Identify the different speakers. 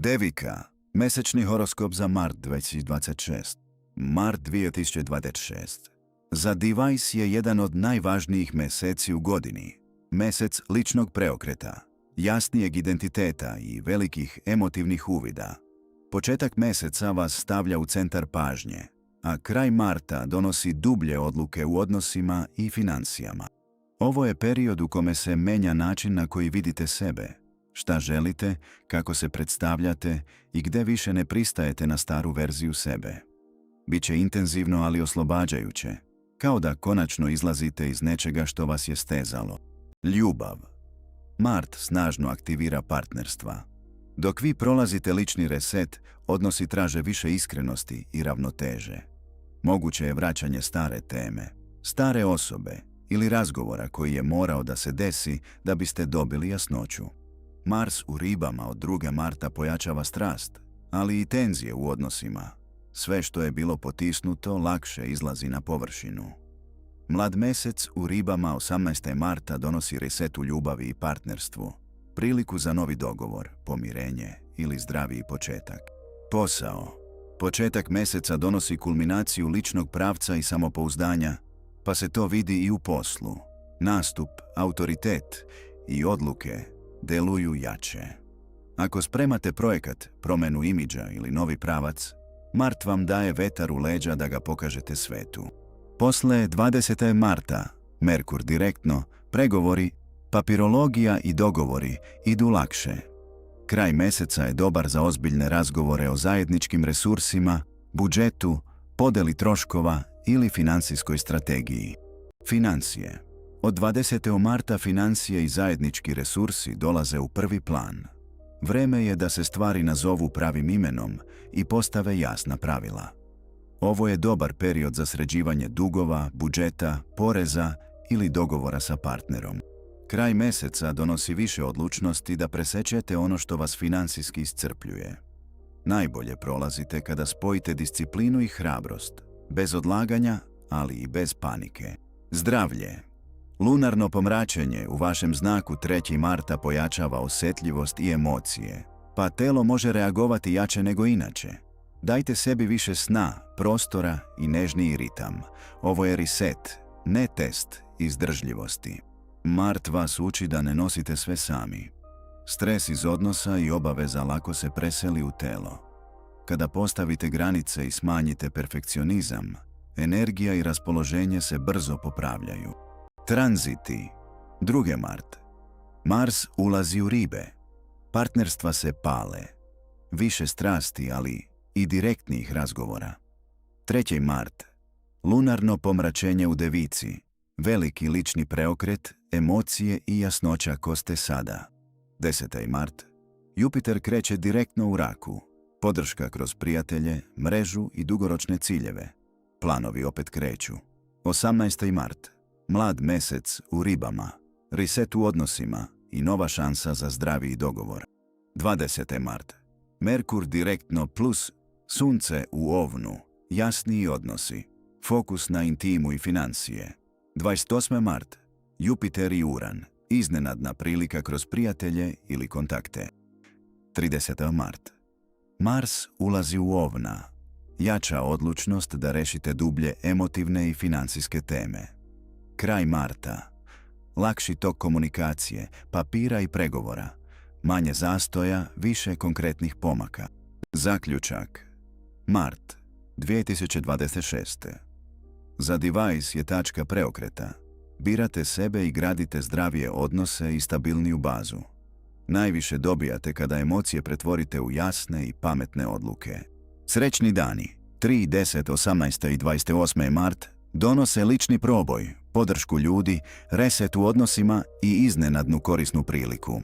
Speaker 1: Devika, mesečni horoskop za mart 2026. Mart 2026. Za Device je jedan od najvažnijih meseci u godini. Mesec ličnog preokreta, jasnijeg identiteta i velikih emotivnih uvida. Početak meseca vas stavlja u centar pažnje, a kraj marta donosi dublje odluke u odnosima i financijama. Ovo je period u kome se menja način na koji vidite sebe, šta želite, kako se predstavljate i gde više ne pristajete na staru verziju sebe. Biće intenzivno, ali oslobađajuće, kao da konačno izlazite iz nečega što vas je stezalo. Ljubav. Mart snažno aktivira partnerstva. Dok vi prolazite lični reset, odnosi traže više iskrenosti i ravnoteže. Moguće je vraćanje stare teme, stare osobe ili razgovora koji je morao da se desi da biste dobili jasnoću. Mars u Ribama od 2. marta pojačava strast, ali i tenzije u odnosima. Sve što je bilo potisnuto lakše izlazi na površinu. Mlad mesec u Ribama 18. marta donosi reset u ljubavi i partnerstvu, priliku za novi dogovor, pomirenje ili zdraviji početak. Posao. Početak meseca donosi kulminaciju ličnog pravca i samopouzdanja, pa se to vidi i u poslu. Nastup, autoritet i odluke deluju jače. Ako spremate projekat, promenu imidža ili novi pravac, Mart vam daje vetar u leđa da ga pokažete svetu. Posle 20. marta, Merkur direktno, pregovori, papirologija i dogovori idu lakše. Kraj meseca je dobar za ozbiljne razgovore o zajedničkim resursima, budžetu, podeli troškova ili financijskoj strategiji. Financije. Od 20. marta financije i zajednički resursi dolaze u prvi plan. Vreme je da se stvari nazovu pravim imenom i postave jasna pravila. Ovo je dobar period za sređivanje dugova, budžeta, poreza ili dogovora sa partnerom. Kraj meseca donosi više odlučnosti da presečete ono što vas financijski iscrpljuje. Najbolje prolazite kada spojite disciplinu i hrabrost, bez odlaganja, ali i bez panike. Zdravlje. Lunarno pomračenje u vašem znaku 3. marta pojačava osjetljivost i emocije, pa telo može reagovati jače nego inače. Dajte sebi više sna, prostora i nežniji ritam. Ovo je reset, ne test izdržljivosti. Mart vas uči da ne nosite sve sami. Stres iz odnosa i obaveza lako se preseli u telo. Kada postavite granice i smanjite perfekcionizam, energija i raspoloženje se brzo popravljaju. Tranziti. 2. mart. Mars ulazi u Ribe. Partnerstva se pale. Više strasti, ali i direktnih razgovora. 3. mart. Lunarno pomračenje u Devici. Veliki lični preokret, emocije i jasnoća ko ste sada. 10. mart. Jupiter kreće direktno u Raku. Podrška kroz prijatelje, mrežu i dugoročne ciljeve. Planovi opet kreću. 18. mart. Mlad mesec u Ribama. Reset u odnosima i nova šansa za zdraviji dogovor. 20. mart. Merkur direktno plus Sunce u Ovnu. Jasniji odnosi. Fokus na intimu i financije. 28. mart. Jupiter i Uran. Iznenadna prilika kroz prijatelje ili kontakte. 30. mart. Mars ulazi u Ovna. Jača odlučnost da rešite dublje emotivne i financijske teme. Kraj marta. Lakši tok komunikacije, papira i pregovora. Manje zastoja, više konkretnih pomaka. Zaključak. Mart 2026. Za Device je tačka preokreta. Birate sebe i gradite zdravije odnose i stabilniju bazu. Najviše dobijate kada emocije pretvorite u jasne i pametne odluke. Srećni dani 3, 10, 18 i 28. mart donose lični proboj, podršku ljudi, reset u odnosima i iznenadnu korisnu priliku.